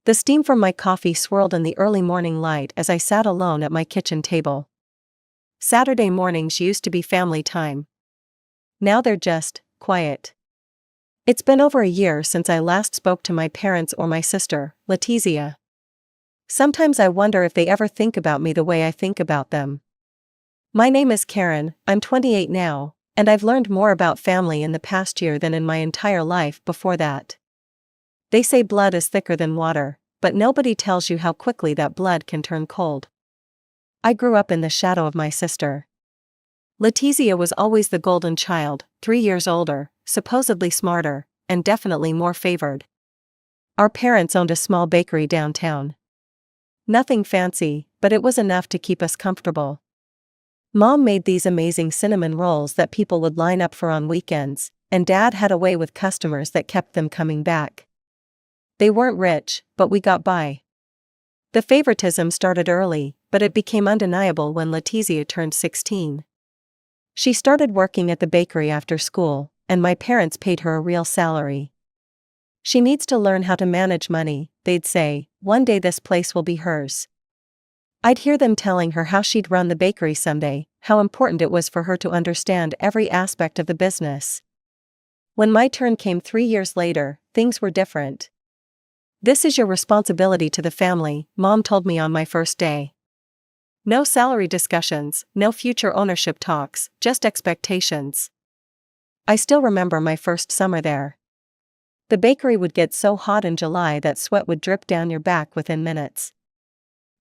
The steam from my coffee swirled in the early morning light as I sat alone at my kitchen table. Saturday mornings used to be family time. Now they're just quiet. It's been over a year since I last spoke to my parents or my sister, Letizia. Sometimes I wonder if they ever think about me the way I think about them. My name is Karen, I'm 28 now, and I've learned more about family in the past year than in my entire life before that. They say blood is thicker than water, but nobody tells you how quickly that blood can turn cold. I grew up in the shadow of my sister. Letizia was always the golden child, 3 years older, supposedly smarter, and definitely more favored. Our parents owned a small bakery downtown. Nothing fancy, but it was enough to keep us comfortable. Mom made these amazing cinnamon rolls that people would line up for on weekends, and Dad had a way with customers that kept them coming back. They weren't rich, but we got by. The favoritism started early, but it became undeniable when Letizia turned 16. She started working at the bakery after school, and my parents paid her a real salary. She needs to learn how to manage money, they'd say, one day this place will be hers. I'd hear them telling her how she'd run the bakery someday, how important it was for her to understand every aspect of the business. When my turn came 3 years later, things were different. This is your responsibility to the family, Mom told me on my first day. No salary discussions, no future ownership talks, just expectations. I still remember my first summer there. The bakery would get so hot in July that sweat would drip down your back within minutes.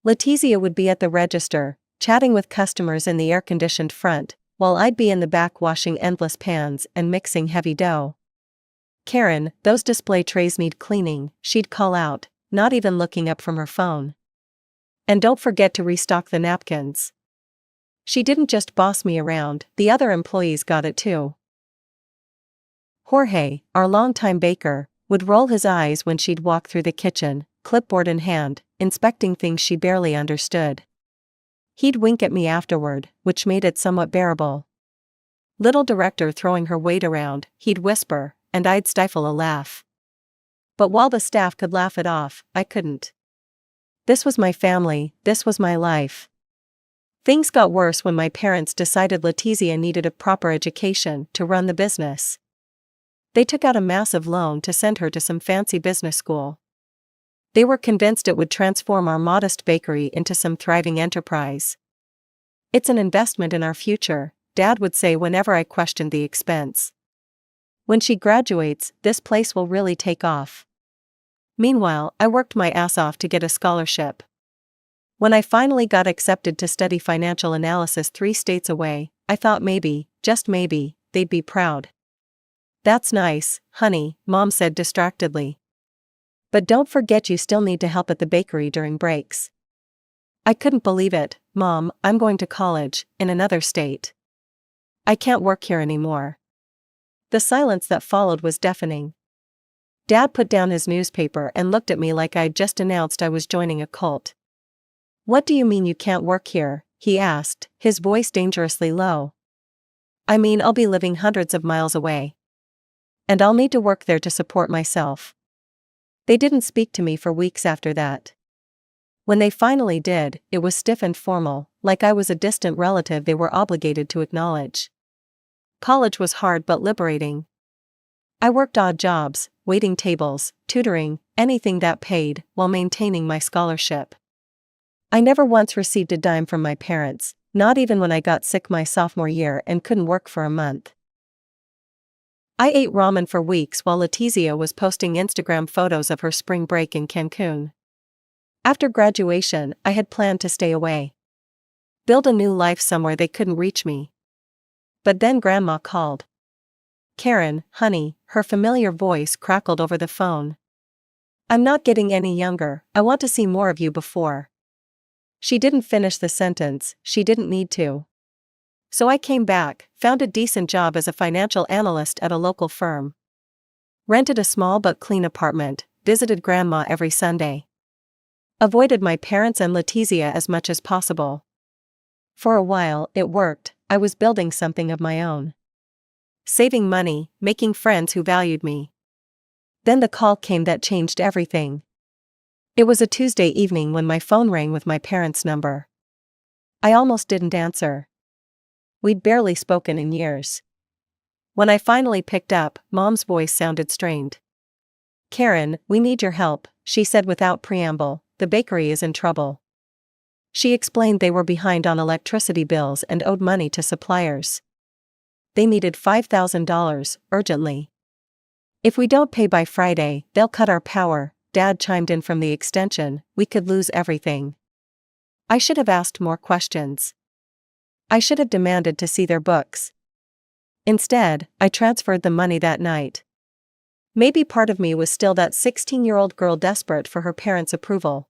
Letizia would be at the register, chatting with customers in the air-conditioned front, while I'd be in the back washing endless pans and mixing heavy dough. Karen, those display trays need cleaning, she'd call out, not even looking up from her phone. And don't forget to restock the napkins. She didn't just boss me around, the other employees got it too. Jorge, our longtime baker, would roll his eyes when she'd walk through the kitchen, clipboard in hand, inspecting things she barely understood. He'd wink at me afterward, which made it somewhat bearable. Little director throwing her weight around, he'd whisper, and I'd stifle a laugh. But while the staff could laugh it off, I couldn't. This was my family, this was my life. Things got worse when my parents decided Letizia needed a proper education to run the business. They took out a massive loan to send her to some fancy business school. They were convinced it would transform our modest bakery into some thriving enterprise. It's an investment in our future, Dad would say whenever I questioned the expense. When she graduates, this place will really take off. Meanwhile, I worked my ass off to get a scholarship. When I finally got accepted to study financial analysis 3 states away, I thought maybe, just maybe, they'd be proud. That's nice, honey, Mom said distractedly. But don't forget you still need to help at the bakery during breaks. I couldn't believe it, Mom, I'm going to college, in another state. I can't work here anymore. The silence that followed was deafening. Dad put down his newspaper and looked at me like I'd just announced I was joining a cult. What do you mean you can't work here? He asked, his voice dangerously low. I mean I'll be living hundreds of miles away. And I'll need to work there to support myself. They didn't speak to me for weeks after that. When they finally did, it was stiff and formal, like I was a distant relative they were obligated to acknowledge. College was hard but liberating. I worked odd jobs, waiting tables, tutoring, anything that paid, while maintaining my scholarship. I never once received a dime from my parents, not even when I got sick my sophomore year and couldn't work for a month. I ate ramen for weeks while Letizia was posting Instagram photos of her spring break in Cancun. After graduation, I had planned to stay away. Build a new life somewhere they couldn't reach me. But then Grandma called. Karen, honey, her familiar voice crackled over the phone. I'm not getting any younger, I want to see more of you before. She didn't finish the sentence, she didn't need to. So I came back, found a decent job as a financial analyst at a local firm. Rented a small but clean apartment, visited Grandma every Sunday. Avoided my parents and Letizia as much as possible. For a while, it worked, I was building something of my own. Saving money, making friends who valued me. Then the call came that changed everything. It was a Tuesday evening when my phone rang with my parents' number. I almost didn't answer. We'd barely spoken in years. When I finally picked up, Mom's voice sounded strained. "Karen, we need your help," she said without preamble. "The bakery is in trouble." She explained they were behind on electricity bills and owed money to suppliers. They needed $5,000, urgently. "If we don't pay by Friday, they'll cut our power," Dad chimed in from the extension. "We could lose everything." I should have asked more questions. I should have demanded to see their books. Instead, I transferred the money that night. Maybe part of me was still that 16-year-old girl desperate for her parents' approval.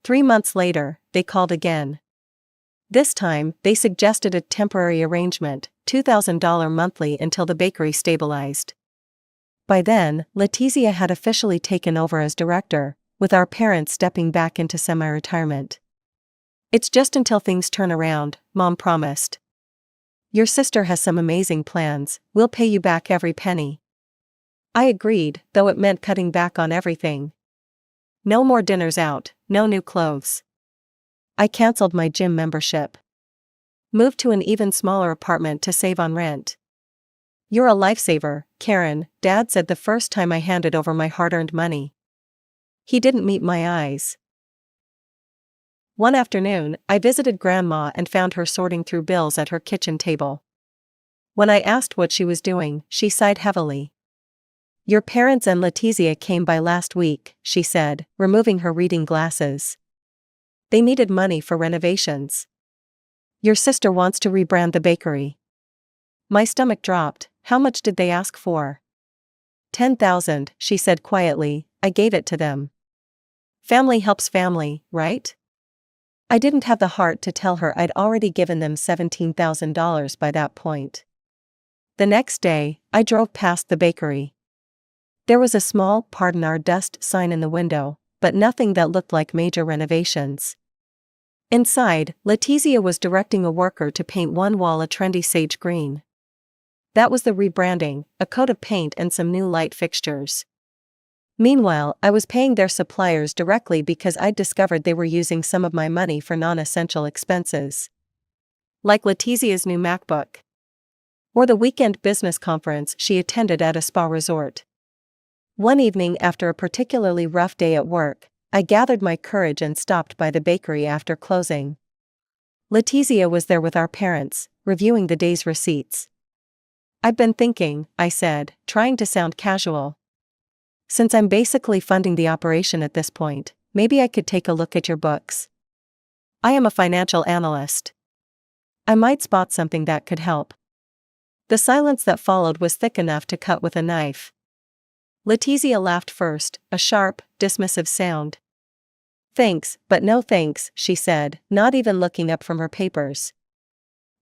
3 months later, they called again. This time, they suggested a temporary arrangement, $2,000 monthly until the bakery stabilized. By then, Letizia had officially taken over as director, with our parents stepping back into semi-retirement. "It's just until things turn around," Mom promised. "Your sister has some amazing plans. We'll pay you back every penny." I agreed, though it meant cutting back on everything. No more dinners out, no new clothes. I canceled my gym membership. Moved to an even smaller apartment to save on rent. "You're a lifesaver, Karen," Dad said the first time I handed over my hard-earned money. He didn't meet my eyes. One afternoon, I visited Grandma and found her sorting through bills at her kitchen table. When I asked what she was doing, she sighed heavily. "Your parents and Letizia came by last week," she said, removing her reading glasses. "They needed money for renovations. Your sister wants to rebrand the bakery." My stomach dropped. "How much did they ask for?" $10,000, she said quietly. I gave it to them. Family helps family, right? I didn't have the heart to tell her I'd already given them $17,000 by that point. The next day, I drove past the bakery. There was a small "Pardon our dust" sign in the window, but nothing that looked like major renovations. Inside, Letizia was directing a worker to paint one wall a trendy sage green. That was the rebranding, a coat of paint and some new light fixtures. Meanwhile, I was paying their suppliers directly because I'd discovered they were using some of my money for non-essential expenses. Like Letizia's new MacBook. Or the weekend business conference she attended at a spa resort. One evening after a particularly rough day at work, I gathered my courage and stopped by the bakery after closing. Letizia was there with our parents, reviewing the day's receipts. "I've been thinking," I said, trying to sound casual. "Since I'm basically funding the operation at this point, maybe I could take a look at your books. I am a financial analyst. I might spot something that could help." The silence that followed was thick enough to cut with a knife. Letizia laughed first, a sharp, dismissive sound. "Thanks, but no thanks," she said, not even looking up from her papers.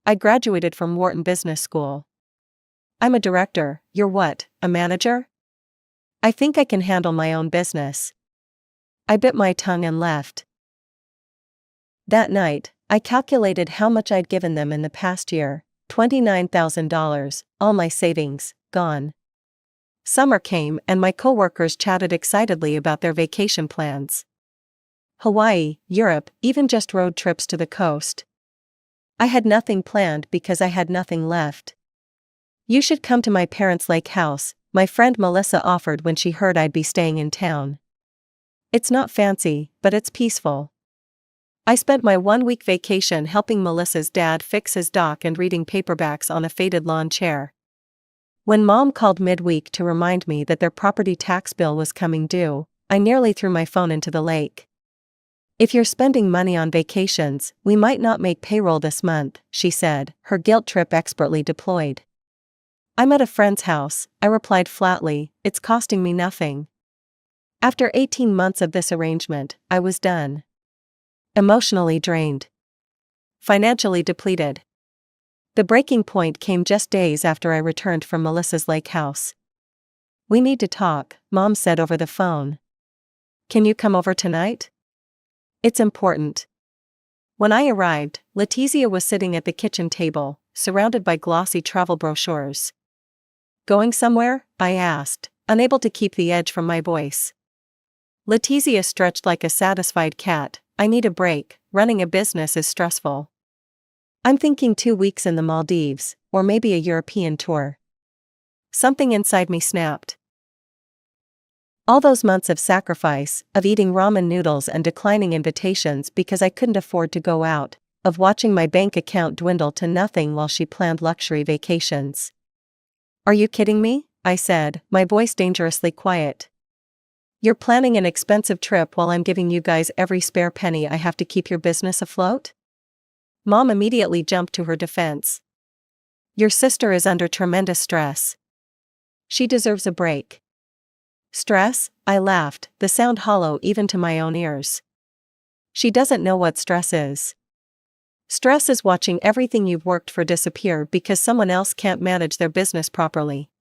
"I graduated from Wharton Business School. I'm a director. You're what, a manager? I think I can handle my own business." I bit my tongue and left. That night, I calculated how much I'd given them in the past year, $29,000, all my savings, gone. Summer came and my coworkers chatted excitedly about their vacation plans. Hawaii, Europe, even just road trips to the coast. I had nothing planned because I had nothing left. "You should come to my parents' lake house," my friend Melissa offered when she heard I'd be staying in town. "It's not fancy, but it's peaceful." I spent my 1-week vacation helping Melissa's dad fix his dock and reading paperbacks on a faded lawn chair. When Mom called midweek to remind me that their property tax bill was coming due, I nearly threw my phone into the lake. "If you're spending money on vacations, we might not make payroll this month," she said, her guilt trip expertly deployed. "I'm at a friend's house," I replied flatly. "It's costing me nothing." After 18 months of this arrangement, I was done. Emotionally drained. Financially depleted. The breaking point came just days after I returned from Melissa's lake house. "We need to talk," Mom said over the phone. "Can you come over tonight? It's important." When I arrived, Letizia was sitting at the kitchen table, surrounded by glossy travel brochures. "Going somewhere?" I asked, unable to keep the edge from my voice. Letizia stretched like a satisfied cat. I need a break, running a business is stressful. I'm thinking 2 weeks in the Maldives, or maybe a European tour. Something inside me snapped. All those months of sacrifice, of eating ramen noodles and declining invitations because I couldn't afford to go out, of watching my bank account dwindle to nothing while she planned luxury vacations. Are you kidding me? I said, my voice dangerously quiet. You're planning an expensive trip while I'm giving you guys every spare penny I have to keep your business afloat? Mom immediately jumped to her defense. Your sister is under tremendous stress. She deserves a break. Stress? I laughed, the sound hollow even to my own ears. She doesn't know what stress is. Stress is watching everything you've worked for disappear because someone else can't manage their business properly.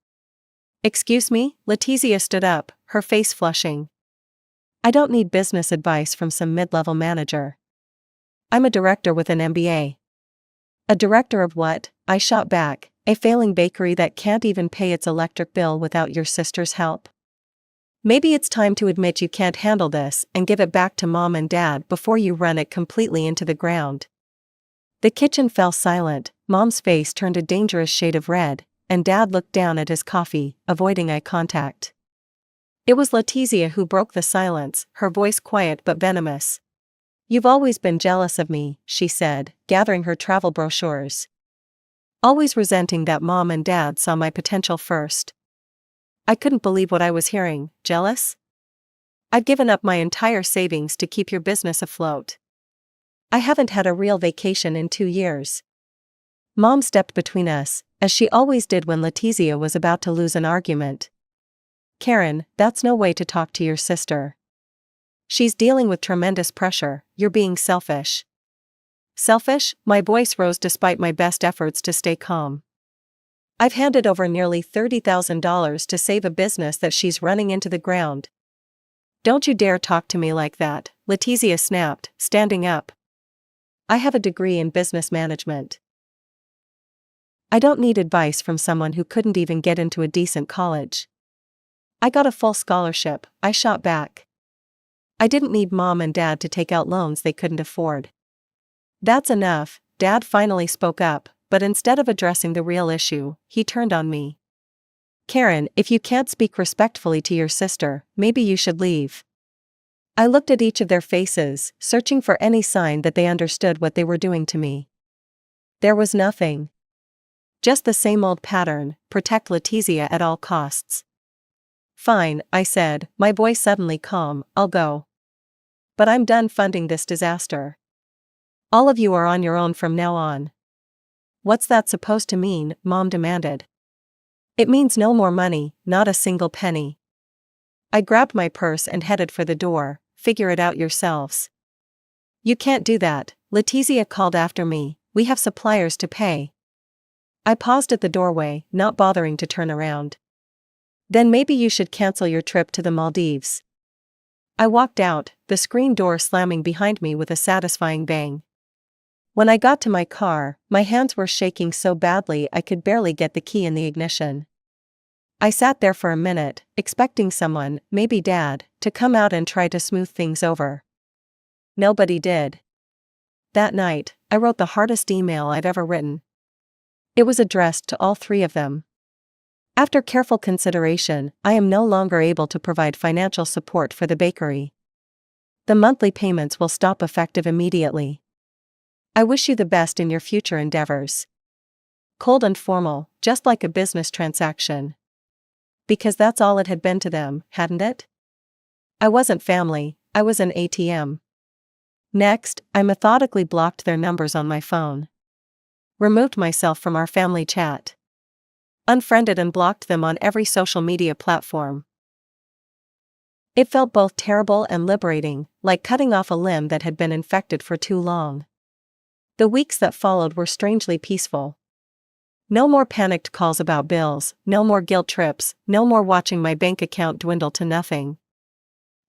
Excuse me? Letizia stood up, her face flushing. I don't need business advice from some mid-level manager. I'm a director with an MBA. A director of what? I shot back, a failing bakery that can't even pay its electric bill without your sister's help. Maybe it's time to admit you can't handle this and give it back to Mom and Dad before you run it completely into the ground. The kitchen fell silent, Mom's face turned a dangerous shade of red, and Dad looked down at his coffee, avoiding eye contact. It was Letizia who broke the silence, her voice quiet but venomous. You've always been jealous of me, she said, gathering her travel brochures. Always resenting that Mom and Dad saw my potential first. I couldn't believe what I was hearing. Jealous? I've given up my entire savings to keep your business afloat. I haven't had a real vacation in 2 years. Mom stepped between us, as she always did when Letizia was about to lose an argument. Karen, that's no way to talk to your sister. She's dealing with tremendous pressure, you're being selfish. Selfish? My voice rose despite my best efforts to stay calm. I've handed over nearly $30,000 to save a business that she's running into the ground. Don't you dare talk to me like that, Letizia snapped, standing up. I have a degree in business management. I don't need advice from someone who couldn't even get into a decent college. I got a full scholarship, I shot back. I didn't need Mom and Dad to take out loans they couldn't afford. That's enough, Dad finally spoke up, but instead of addressing the real issue, he turned on me. Karen, if you can't speak respectfully to your sister, maybe you should leave. I looked at each of their faces, searching for any sign that they understood what they were doing to me. There was nothing. Just the same old pattern, protect Letizia at all costs. Fine, I said, my voice suddenly calm, I'll go. But I'm done funding this disaster. All of you are on your own from now on. What's that supposed to mean? Mom demanded. It means no more money, not a single penny. I grabbed my purse and headed for the door. Figure it out yourselves. You can't do that, Letizia called after me, we have suppliers to pay. I paused at the doorway, not bothering to turn around. Then maybe you should cancel your trip to the Maldives. I walked out, the screen door slamming behind me with a satisfying bang. When I got to my car, my hands were shaking so badly I could barely get the key in the ignition. I sat there for a minute, expecting someone, maybe Dad, to come out and try to smooth things over. Nobody did. That night, I wrote the hardest email I've ever written. It was addressed to all 3 of them. After careful consideration, I am no longer able to provide financial support for the bakery. The monthly payments will stop effective immediately. I wish you the best in your future endeavors. Cold and formal, just like a business transaction. Because that's all it had been to them, hadn't it? I wasn't family, I was an ATM. Next, I methodically blocked their numbers on my phone. Removed myself from our family chat. Unfriended and blocked them on every social media platform. It felt both terrible and liberating, like cutting off a limb that had been infected for too long. The weeks that followed were strangely peaceful. No more panicked calls about bills, no more guilt trips, no more watching my bank account dwindle to nothing.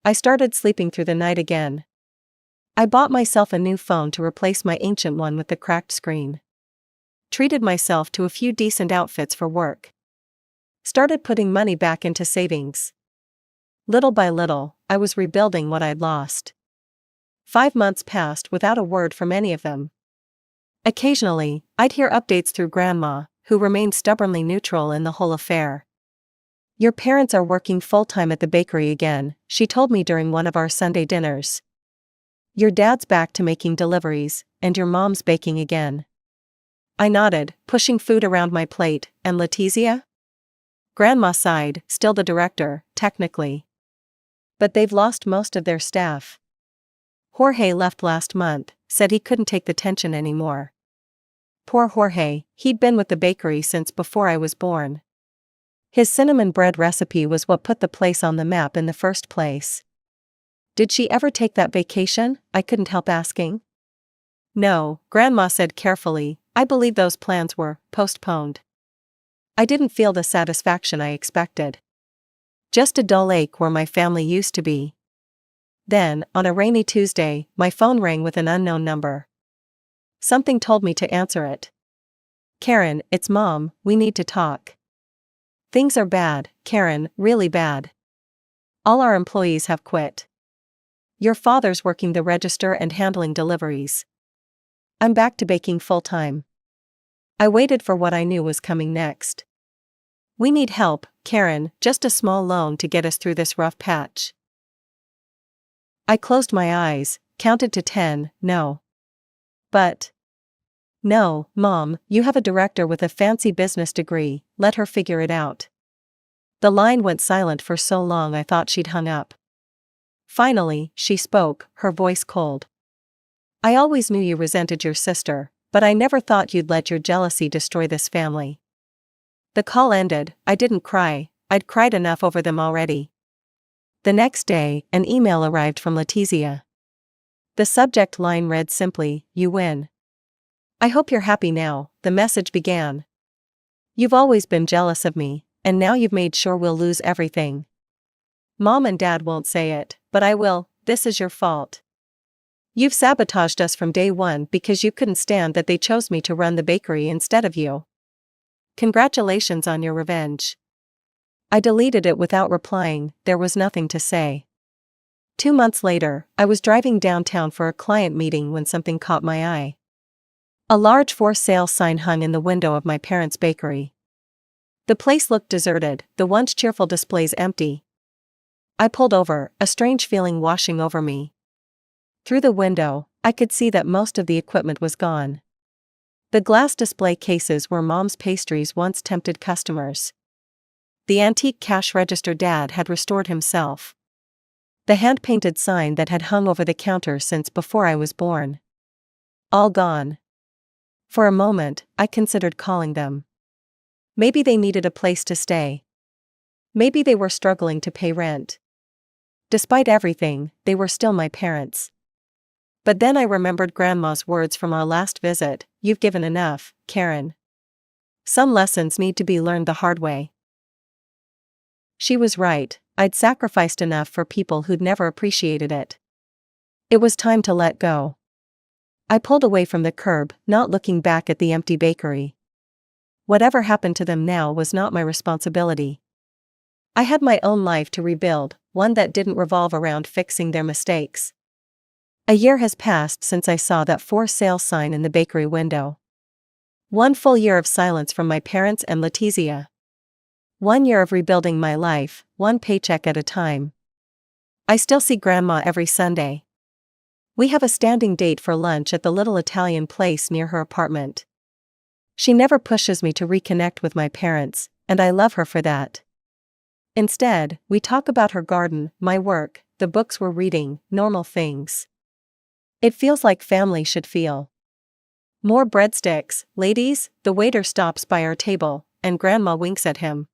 I started sleeping through the night again. I bought myself a new phone to replace my ancient one with the cracked screen. Treated myself to a few decent outfits for work. Started putting money back into savings. Little by little, I was rebuilding what I'd lost. 5 months passed without a word from any of them. Occasionally, I'd hear updates through Grandma, who remained stubbornly neutral in the whole affair. "Your parents are working full-time at the bakery again," she told me during one of our Sunday dinners. "Your dad's back to making deliveries, and your mom's baking again." I nodded, pushing food around my plate. "And Letizia?" Grandma sighed, "Still the director, technically. But they've lost most of their staff. Jorge left last month, said he couldn't take the tension anymore." Poor Jorge, he'd been with the bakery since before I was born. His cinnamon bread recipe was what put the place on the map in the first place. "Did she ever take that vacation?" I couldn't help asking. "No," Grandma said carefully, "I believe those plans were postponed." I didn't feel the satisfaction I expected. Just a dull ache where my family used to be. Then, on a rainy Tuesday, my phone rang with an unknown number. Something told me to answer it. "Karen, it's Mom, we need to talk." "Things are bad, Karen, really bad. All our employees have quit. Your father's working the register and handling deliveries. I'm back to baking full-time." I waited for what I knew was coming next. "We need help, Karen, just a small loan to get us through this rough patch." I closed my eyes, counted to 10, "No." "But..." "No, Mom, you have a director with a fancy business degree, let her figure it out." The line went silent for so long I thought she'd hung up. Finally, she spoke, her voice cold. "I always knew you resented your sister, but I never thought you'd let your jealousy destroy this family." The call ended. I didn't cry, I'd cried enough over them already. The next day, an email arrived from Letizia. The subject line read simply, "You win. I hope you're happy now," the message began. "You've always been jealous of me, and now you've made sure we'll lose everything. Mom and Dad won't say it, but I will. This is your fault. You've sabotaged us from day one because you couldn't stand that they chose me to run the bakery instead of you. Congratulations on your revenge." I deleted it without replying, there was nothing to say. 2 months later, I was driving downtown for a client meeting when something caught my eye. A large for sale sign hung in the window of my parents' bakery. The place looked deserted, the once cheerful displays empty. I pulled over, a strange feeling washing over me. Through the window, I could see that most of the equipment was gone. The glass display cases where Mom's pastries once tempted customers. The antique cash register Dad had restored himself. The hand-painted sign that had hung over the counter since before I was born. All gone. For a moment, I considered calling them. Maybe they needed a place to stay. Maybe they were struggling to pay rent. Despite everything, they were still my parents. But then I remembered Grandma's words from our last visit, "You've given enough, Karen. Some lessons need to be learned the hard way." She was right, I'd sacrificed enough for people who'd never appreciated it. It was time to let go. I pulled away from the curb, not looking back at the empty bakery. Whatever happened to them now was not my responsibility. I had my own life to rebuild, one that didn't revolve around fixing their mistakes. A year has passed since I saw that for sale sign in the bakery window. 1 full year of silence from my parents and Letizia. 1 year of rebuilding my life, one paycheck at a time. I still see Grandma every Sunday. We have a standing date for lunch at the little Italian place near her apartment. She never pushes me to reconnect with my parents, and I love her for that. Instead, we talk about her garden, my work, the books we're reading, normal things. It feels like family should feel. "More breadsticks, ladies," the waiter stops by our table, and Grandma winks at him.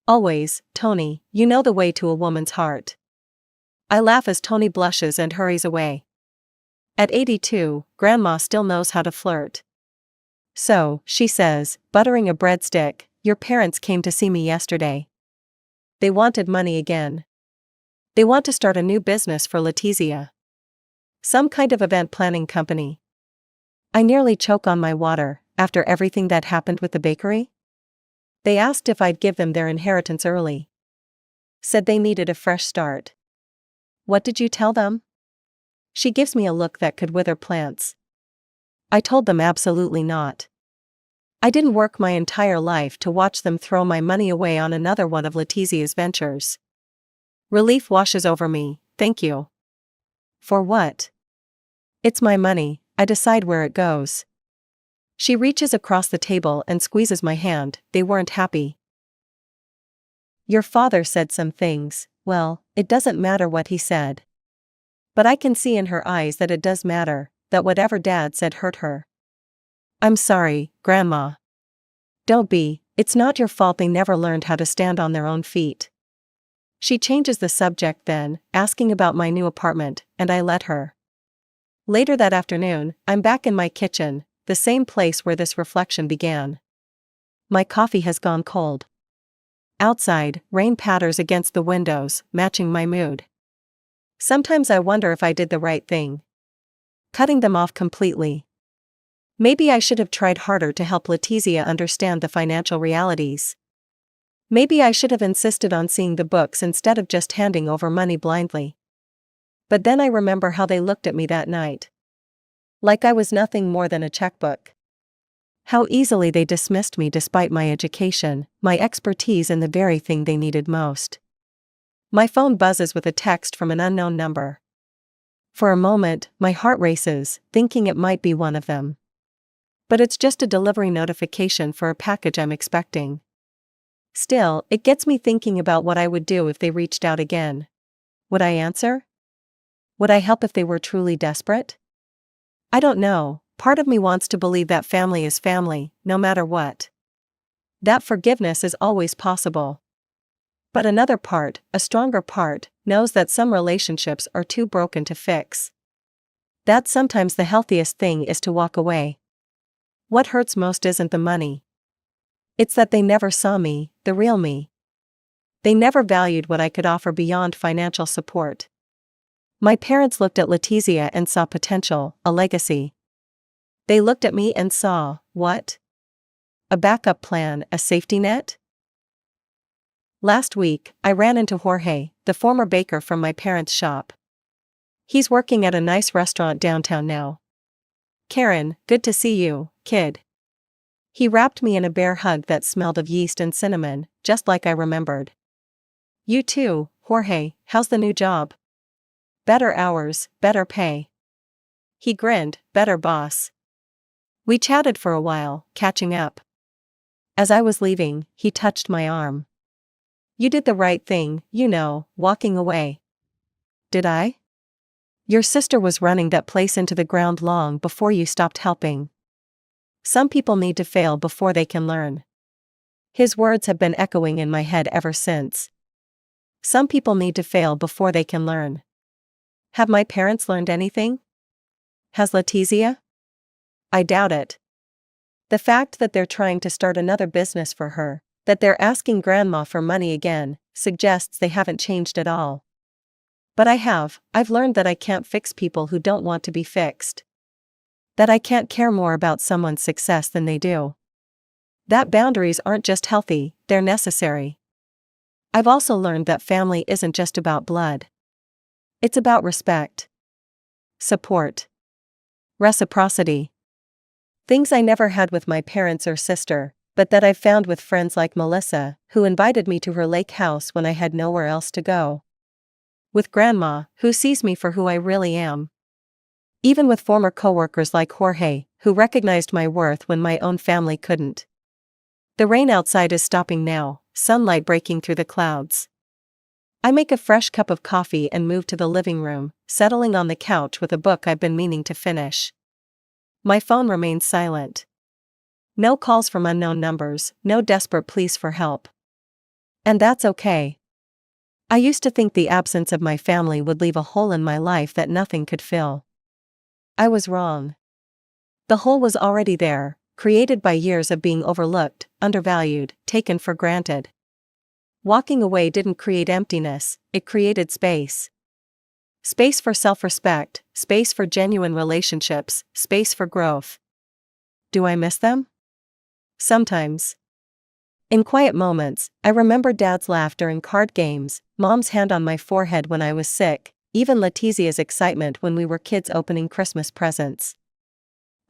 "Always, Tony, you know the way to a woman's heart." I laugh as Tony blushes and hurries away. At 82, Grandma still knows how to flirt. "So," she says, buttering a breadstick, "your parents came to see me yesterday. They wanted money again. They want to start a new business for Letizia. Some kind of event planning company." I nearly choke on my water, after everything that happened with the bakery. They asked if I'd give them their inheritance early. Said they needed a fresh start. What did you tell them? She gives me a look that could wither plants. I told them absolutely not. I didn't work my entire life to watch them throw my money away on another one of Letizia's ventures. Relief washes over me, thank you. For what? It's my money, I decide where it goes. She reaches across the table and squeezes my hand, they weren't happy. Your father said some things, well, it doesn't matter what he said. But I can see in her eyes that it does matter, that whatever Dad said hurt her. I'm sorry, Grandma. Don't be, it's not your fault they never learned how to stand on their own feet. She changes the subject then, asking about my new apartment, and I let her. Later that afternoon, I'm back in my kitchen, the same place where this reflection began. My coffee has gone cold. Outside, rain patters against the windows, matching my mood. Sometimes I wonder if I did the right thing. Cutting them off completely. Maybe I should have tried harder to help Letizia understand the financial realities. Maybe I should have insisted on seeing the books instead of just handing over money blindly. But then I remember how they looked at me that night. Like I was nothing more than a checkbook. How easily they dismissed me despite my education, my expertise in the very thing they needed most. My phone buzzes with a text from an unknown number. For a moment, my heart races, thinking it might be one of them. But it's just a delivery notification for a package I'm expecting. Still, it gets me thinking about what I would do if they reached out again. Would I answer? Would I help if they were truly desperate? I don't know, part of me wants to believe that family is family, no matter what. That forgiveness is always possible. But another part, a stronger part, knows that some relationships are too broken to fix. That sometimes the healthiest thing is to walk away. What hurts most isn't the money. It's that they never saw me, the real me. They never valued what I could offer beyond financial support. My parents looked at Letizia and saw potential, a legacy. They looked at me and saw, what? A backup plan, a safety net? Last week, I ran into Jorge, the former baker from my parents' shop. He's working at a nice restaurant downtown now. Karen, good to see you, kid. He wrapped me in a bear hug that smelled of yeast and cinnamon, just like I remembered. You too, Jorge, how's the new job? Better hours, better pay. He grinned, better boss. We chatted for a while, catching up. As I was leaving, he touched my arm. You did the right thing, you know, walking away. Did I? Your sister was running that place into the ground long before you stopped helping. Some people need to fail before they can learn. His words have been echoing in my head ever since. Some people need to fail before they can learn. Have my parents learned anything? Has Letizia? I doubt it. The fact that they're trying to start another business for her, that they're asking Grandma for money again, suggests they haven't changed at all. But I've learned that I can't fix people who don't want to be fixed. That I can't care more about someone's success than they do. That boundaries aren't just healthy, they're necessary. I've also learned that family isn't just about blood. It's about respect, support, reciprocity. Things I never had with my parents or sister, but that I've found with friends like Melissa, who invited me to her lake house when I had nowhere else to go. With Grandma, who sees me for who I really am. Even with former coworkers like Jorge, who recognized my worth when my own family couldn't. The rain outside is stopping now, sunlight breaking through the clouds. I make a fresh cup of coffee and move to the living room, settling on the couch with a book I've been meaning to finish. My phone remains silent. No calls from unknown numbers, no desperate pleas for help. And that's okay. I used to think the absence of my family would leave a hole in my life that nothing could fill. I was wrong. The hole was already there, created by years of being overlooked, undervalued, taken for granted. Walking away didn't create emptiness, it created space. Space for self-respect, space for genuine relationships, space for growth. Do I miss them? Sometimes. In quiet moments, I remember Dad's laughter in card games, Mom's hand on my forehead when I was sick, even Letizia's excitement when we were kids opening Christmas presents.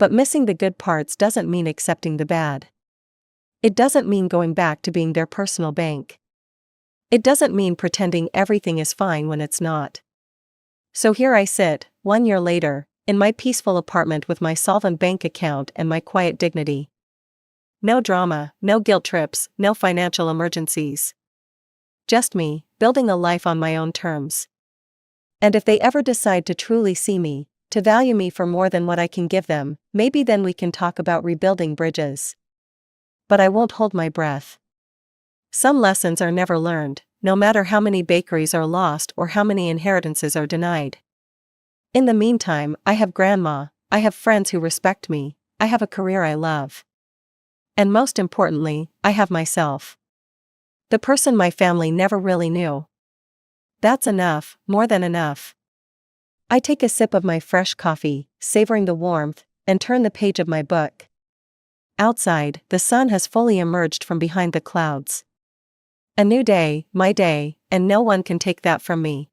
But missing the good parts doesn't mean accepting the bad. It doesn't mean going back to being their personal bank. It doesn't mean pretending everything is fine when it's not. So here I sit, 1 year later, in my peaceful apartment with my solvent bank account and my quiet dignity. No drama, no guilt trips, no financial emergencies. Just me, building a life on my own terms. And if they ever decide to truly see me, to value me for more than what I can give them, maybe then we can talk about rebuilding bridges. But I won't hold my breath. Some lessons are never learned, no matter how many bakeries are lost or how many inheritances are denied. In the meantime, I have Grandma, I have friends who respect me, I have a career I love. And most importantly, I have myself. The person my family never really knew. That's enough, more than enough. I take a sip of my fresh coffee, savoring the warmth, and turn the page of my book. Outside, the sun has fully emerged from behind the clouds. A new day, my day, and no one can take that from me.